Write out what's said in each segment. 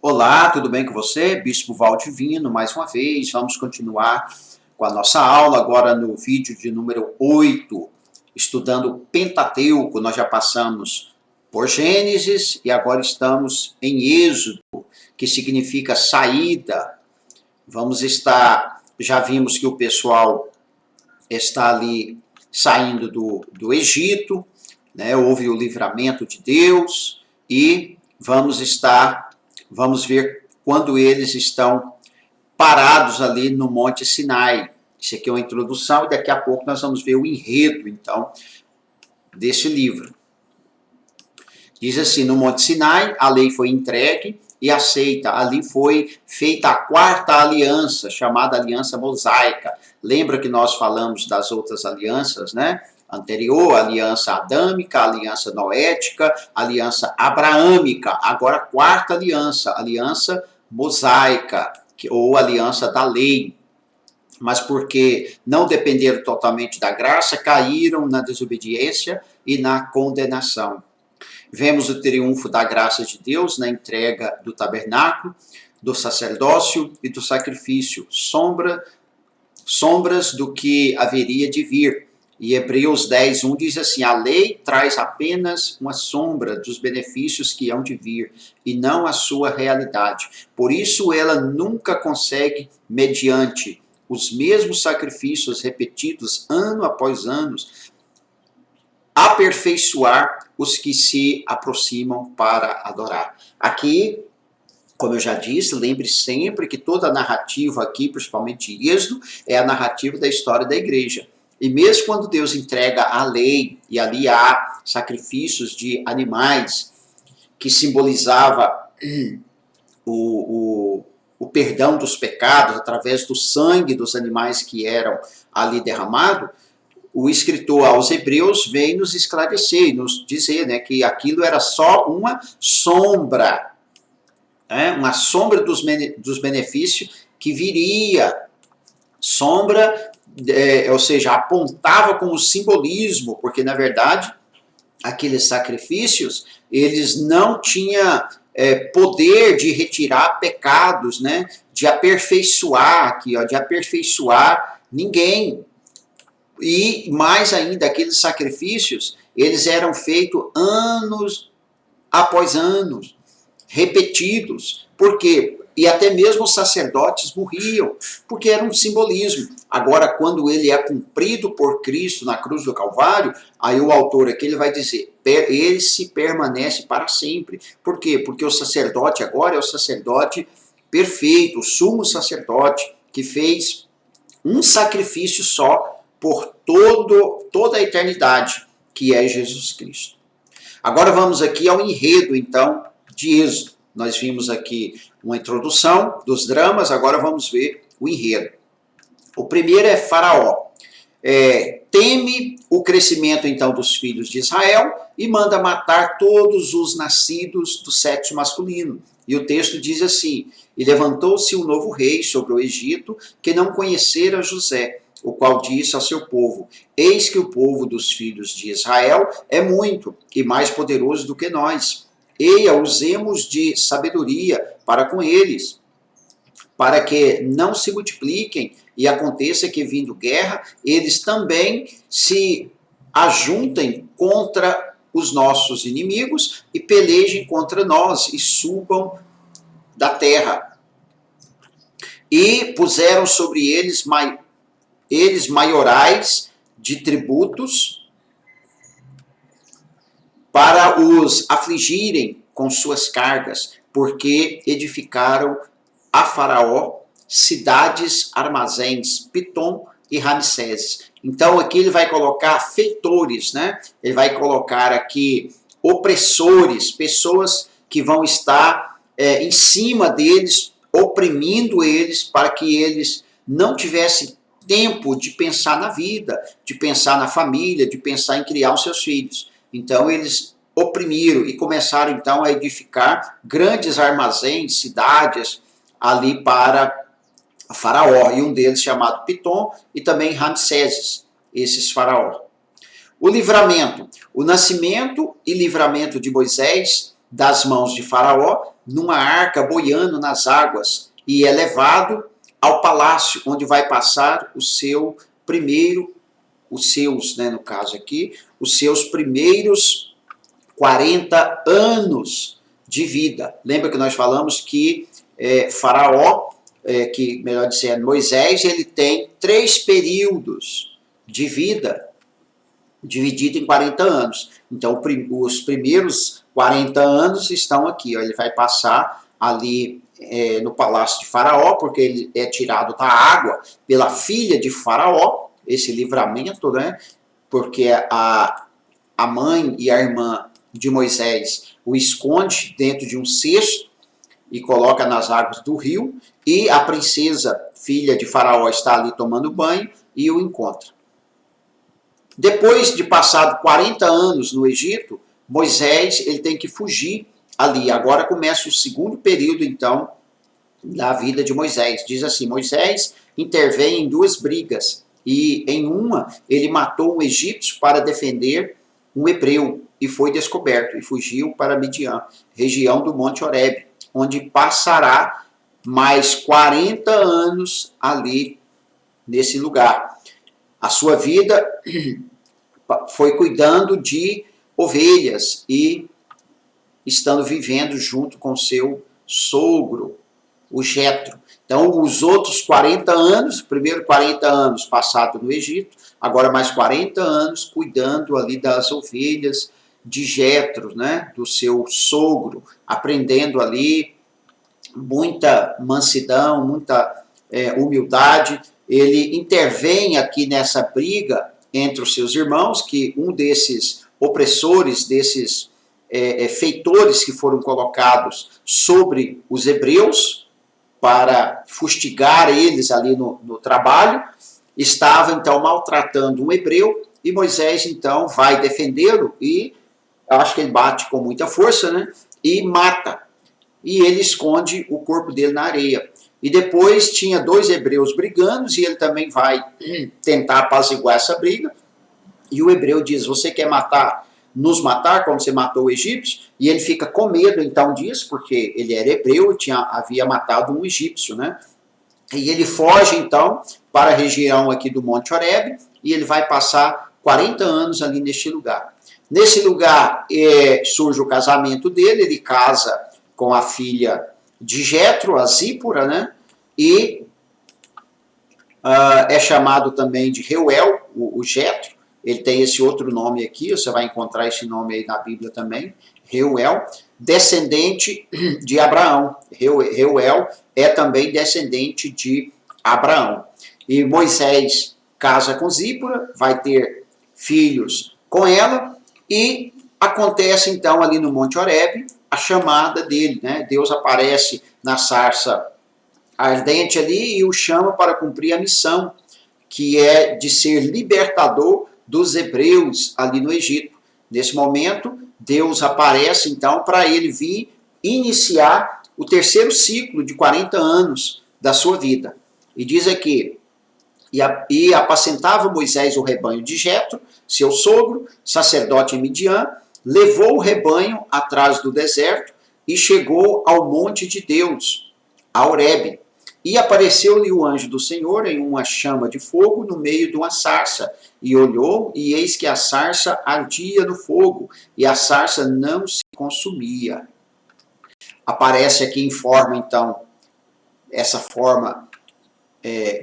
Olá, tudo bem com você? Bispo Valdivino, mais uma vez. Vamos continuar com a nossa aula agora no vídeo de número 8, estudando o Pentateuco. Nós já passamos por Gênesis e agora estamos em Êxodo, que significa saída. Já vimos que o pessoal está ali saindo do Egito, né? Houve o livramento de Deus e vamos ver quando eles estão parados ali no Monte Sinai. Isso aqui é uma introdução e daqui a pouco nós vamos ver o enredo, então, desse livro. Diz assim, no Monte Sinai, a lei foi entregue e aceita. Ali foi feita a quarta aliança, chamada aliança mosaica. Lembra que nós falamos das outras alianças, né? Anterior, aliança adâmica, aliança noética, aliança abraâmica. Agora, a quarta aliança, aliança mosaica, ou aliança da lei. Mas porque não dependeram totalmente da graça, caíram na desobediência e na condenação. Vemos o triunfo da graça de Deus na entrega do tabernáculo, do sacerdócio e do sacrifício, sombras do que haveria de vir. E Hebreus 10:1 diz assim, a lei traz apenas uma sombra dos benefícios que hão de vir, e não a sua realidade. Por isso ela nunca consegue, mediante os mesmos sacrifícios repetidos ano após ano, aperfeiçoar os que se aproximam para adorar. Aqui, como eu já disse, lembre sempre que toda a narrativa aqui, principalmente Êxodo, é a narrativa da história da igreja. E mesmo quando Deus entrega a lei, e ali há sacrifícios de animais, que simbolizava o perdão dos pecados através do sangue dos animais que eram ali derramados, o escritor aos Hebreus vem nos esclarecer, nos dizer, né, que aquilo era só uma sombra, né, uma sombra dos benefícios que viria. Sombra, ou seja, apontava como simbolismo, porque na verdade aqueles sacrifícios, eles não tinham poder de retirar pecados, né, de aperfeiçoar aqui, ó, de aperfeiçoar ninguém. E mais ainda, aqueles sacrifícios, eles eram feitos anos após anos, repetidos. Por quê? E até mesmo os sacerdotes morriam, porque era um simbolismo. Agora, quando ele é cumprido por Cristo na cruz do Calvário, aí o autor aqui ele vai dizer, ele se permanece para sempre. Por quê? Porque o sacerdote agora é o sacerdote perfeito, o sumo sacerdote, que fez um sacrifício só, por toda a eternidade, que é Jesus Cristo. Agora vamos aqui ao enredo, então, de Êxodo. Nós vimos aqui uma introdução dos dramas, agora vamos ver o enredo. O primeiro é Faraó. Teme o crescimento, então, dos filhos de Israel e manda matar todos os nascidos do sexo masculino. E o texto diz assim, e levantou-se um novo rei sobre o Egito, que não conhecera José, o qual disse ao seu povo, eis que o povo dos filhos de Israel é muito e mais poderoso do que nós. Eia, usemos de sabedoria para com eles, para que não se multipliquem e aconteça que, vindo guerra, eles também se ajuntem contra os nossos inimigos e pelejem contra nós e subam da terra. E puseram sobre eles maiorais de tributos para os afligirem com suas cargas, porque edificaram a Faraó cidades, armazéns, Pitom e Ramsés. Então aqui ele vai colocar feitores, né? Ele vai colocar aqui opressores, pessoas que vão estar em cima deles, oprimindo eles para que eles não tivessem tempo de pensar na vida, de pensar na família, de pensar em criar os seus filhos. Então eles oprimiram e começaram então a edificar grandes armazéns, cidades ali para Faraó, e um deles chamado Pitom e também Ramsés, esses faraó. O livramento, o nascimento e livramento de Moisés das mãos de Faraó numa arca boiando nas águas e é levado ao palácio, onde vai passar os seus, né, no caso aqui, os seus primeiros 40 anos de vida. Lembra que nós falamos que Faraó, que melhor dizendo, Moisés, ele tem 3 períodos de vida dividido em 40 anos. Então, os primeiros 40 anos estão aqui. Ó, ele vai passar ali no palácio de Faraó, porque ele é tirado da água pela filha de Faraó, esse livramento, né? Porque a mãe e a irmã de Moisés o esconde dentro de um cesto e coloca nas águas do rio, e a princesa, filha de Faraó, está ali tomando banho e o encontra. Depois de passado 40 anos no Egito, Moisés ele tem que fugir ali. Agora começa o segundo período, então, da vida de Moisés. Diz assim, Moisés intervém em 2 brigas, e em uma ele matou um egípcio para defender um hebreu, e foi descoberto, e fugiu para Midian, região do Monte Horebe, onde passará mais 40 anos ali nesse lugar. A sua vida foi cuidando de ovelhas e estando vivendo junto com seu sogro, o Jetro. Então, os outros 40 anos, primeiro 40 anos passado no Egito, agora mais 40 anos cuidando ali das ovelhas de Jetro, né, do seu sogro, aprendendo ali muita mansidão, muita humildade. Ele intervém aqui nessa briga entre os seus irmãos, que um desses opressores, desses feitores que foram colocados sobre os hebreus para fustigar eles ali no trabalho, estava então maltratando um hebreu, e Moisés então vai defendê-lo, e acho que ele bate com muita força, né? E mata. E ele esconde o corpo dele na areia. E depois tinha 2 hebreus brigando, e ele também vai tentar apaziguar essa briga. E o hebreu diz, você quer nos matar como você matou o egípcio? E ele fica com medo então disso, porque ele era hebreu e havia matado um egípcio, né? E ele foge então para a região aqui do Monte Horebe, e ele vai passar 40 anos ali neste lugar. Nesse lugar surge o casamento dele, ele casa com a filha de Jetro, a Zípora, né? E é chamado também de Reuel, o Jetro. Ele tem esse outro nome aqui, você vai encontrar esse nome aí na Bíblia também, Reuel, descendente de Abraão. Reuel é também descendente de Abraão. E Moisés casa com Zípora, vai ter filhos com ela, e acontece então ali no Monte Horebe a chamada dele, né? Deus aparece na sarça ardente ali e o chama para cumprir a missão, que é de ser libertador dos hebreus ali no Egito. Nesse momento, Deus aparece então para ele vir iniciar o terceiro ciclo de 40 anos da sua vida. E diz aqui, e apacentava Moisés o rebanho de Jetro, seu sogro, sacerdote em Midian, levou o rebanho atrás do deserto e chegou ao monte de Deus, a Horebe. E apareceu-lhe o anjo do Senhor em uma chama de fogo no meio de uma sarça. E olhou, e eis que a sarça ardia no fogo, e a sarça não se consumia. Aparece aqui em forma, então, essa forma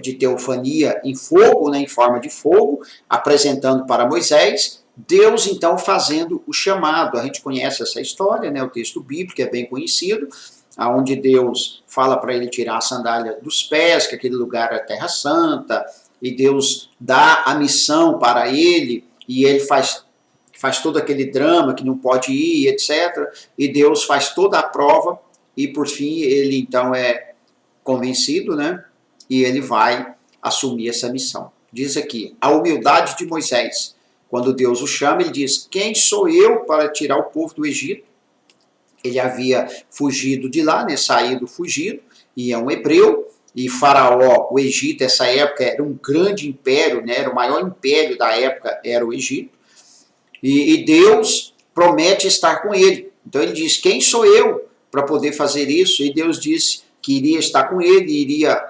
de teofania em fogo, né, em forma de fogo, apresentando para Moisés, Deus então fazendo o chamado. A gente conhece essa história, né, o texto bíblico é bem conhecido, onde Deus fala para ele tirar a sandália dos pés, que aquele lugar é terra santa, e Deus dá a missão para ele, e ele faz todo aquele drama que não pode ir, etc. E Deus faz toda a prova, e por fim ele então é convencido, né? E ele vai assumir essa missão. Diz aqui, a humildade de Moisés. Quando Deus o chama, ele diz, quem sou eu para tirar o povo do Egito? Ele havia fugido de lá, né, saído fugido, e é um hebreu, e Faraó, o Egito, essa época era um grande império, né, era o maior império da época, era o Egito, e Deus promete estar com ele. Então ele diz, quem sou eu para poder fazer isso, e Deus disse que iria estar com ele, iria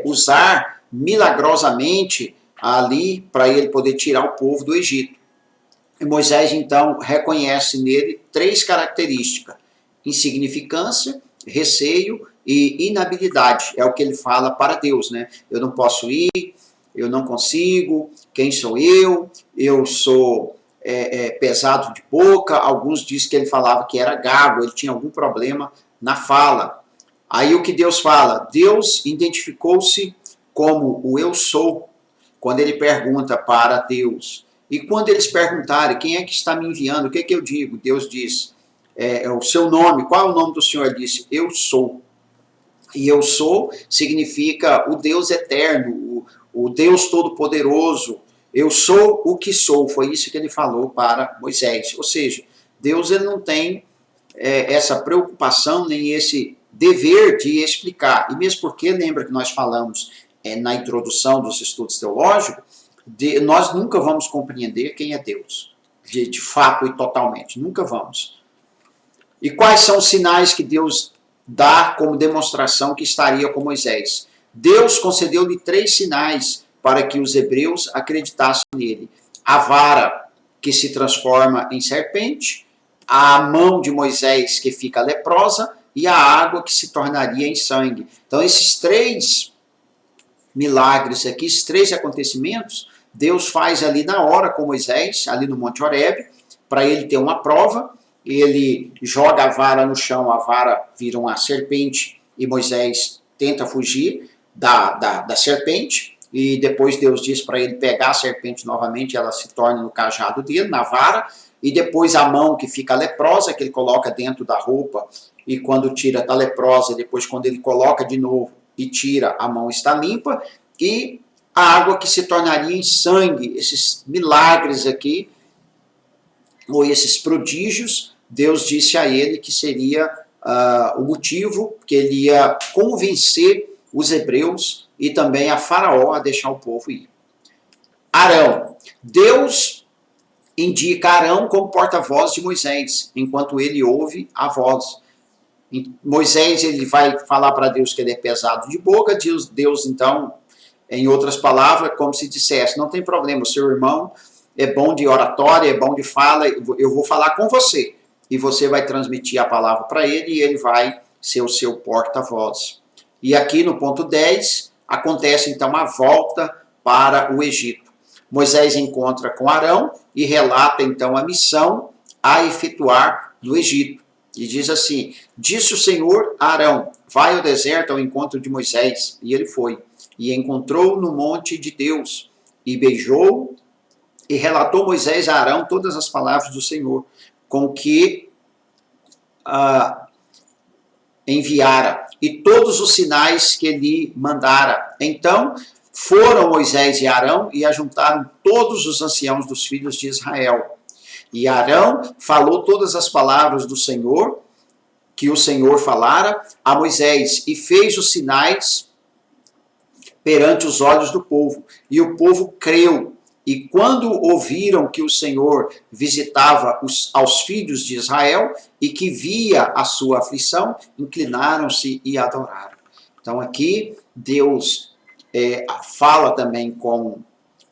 usar milagrosamente ali para ele poder tirar o povo do Egito. E Moisés, então, reconhece nele 3 características: insignificância, receio e inabilidade. É o que ele fala para Deus, né? Eu não posso ir, eu não consigo, quem sou eu? Eu sou pesado de boca. Alguns dizem que ele falava que era gago, ele tinha algum problema na fala. Aí o que Deus fala? Deus identificou-se como o eu sou, quando ele pergunta para Deus. E quando eles perguntarem quem é que está me enviando, o que é que eu digo? Deus diz, o seu nome, qual é o nome do Senhor? Ele disse, eu sou. E eu sou significa o Deus eterno, o Deus todo-poderoso. Eu sou o que sou. Foi isso que ele falou para Moisés. Ou seja, Deus ele não tem essa preocupação, nem esse dever de explicar. E mesmo porque, lembra que nós falamos na introdução dos estudos teológicos, nós nunca vamos compreender quem é Deus, de fato e totalmente, nunca vamos. E quais são os sinais que Deus dá como demonstração que estaria com Moisés? Deus concedeu-lhe 3 sinais para que os hebreus acreditassem nele. A vara que se transforma em serpente, a mão de Moisés que fica leprosa e a água que se tornaria em sangue. Então esses 3 milagres aqui, esses 3 acontecimentos, Deus faz ali na hora com Moisés, ali no Monte Horebe, para ele ter uma prova. Ele joga a vara no chão, a vara vira uma serpente e Moisés tenta fugir da serpente. E depois Deus diz para ele pegar a serpente novamente, ela se torna no cajado dele, na vara. E depois a mão que fica leprosa, que ele coloca dentro da roupa, e quando tira está leprosa, depois quando ele coloca de novo e tira, a mão está limpa. E a água que se tornaria em sangue. Esses milagres aqui, ou esses prodígios, Deus disse a ele que seria o motivo que ele ia convencer os hebreus e também a Faraó a deixar o povo ir. Arão. Deus indica Arão como porta-voz de Moisés, enquanto ele ouve a voz. Moisés ele vai falar para Deus que ele é pesado de boca. Deus então, em outras palavras, como se dissesse, não tem problema, o seu irmão é bom de oratória, é bom de fala, eu vou falar com você. E você vai transmitir a palavra para ele e ele vai ser o seu porta-voz. E aqui no ponto 10, acontece então a volta para o Egito. Moisés encontra com Arão e relata então a missão a efetuar no Egito. E diz assim, disse o Senhor a Arão, vai ao deserto ao encontro de Moisés. E ele foi. E encontrou no monte de Deus. E beijou e relatou Moisés a Arão todas as palavras do Senhor, com que enviara, e todos os sinais que lhe mandara. Então foram Moisés e Arão e ajuntaram todos os anciãos dos filhos de Israel. E Arão falou todas as palavras do Senhor, que o Senhor falara a Moisés, e fez os sinais perante os olhos do povo. E o povo creu. E quando ouviram que o Senhor visitava aos filhos de Israel e que via a sua aflição, inclinaram-se e adoraram. Então aqui Deus fala também com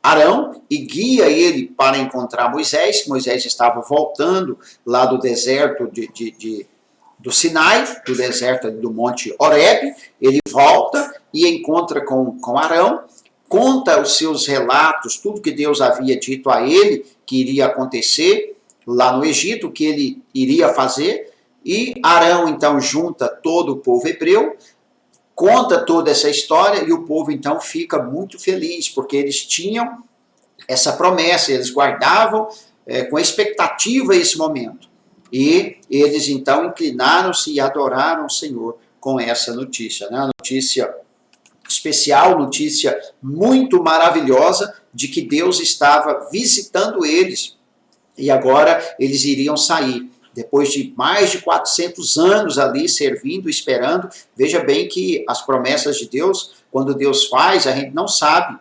Arão e guia ele para encontrar Moisés. Moisés estava voltando lá do deserto do Sinai, do deserto do Monte Horebe. Ele volta e encontra com Arão, conta os seus relatos, tudo que Deus havia dito a ele que iria acontecer lá no Egito, que ele iria fazer. E Arão então junta todo o povo hebreu, conta toda essa história e o povo então fica muito feliz, porque eles tinham essa promessa, eles guardavam com expectativa esse momento. E eles então inclinaram-se e adoraram o Senhor com essa notícia, né? A notícia especial, notícia muito maravilhosa de que Deus estava visitando eles e agora eles iriam sair. Depois de mais de 400 anos ali servindo, esperando, veja bem que as promessas de Deus, quando Deus faz, a gente não sabe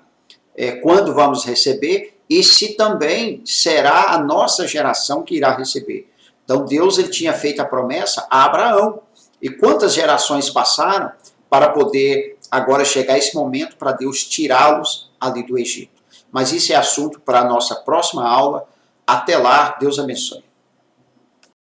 quando vamos receber e se também será a nossa geração que irá receber. Então Deus ele tinha feito a promessa a Abraão. E quantas gerações passaram para poder agora chegar esse momento para Deus tirá-los ali do Egito. Mas isso é assunto para a nossa próxima aula. Até lá, Deus abençoe.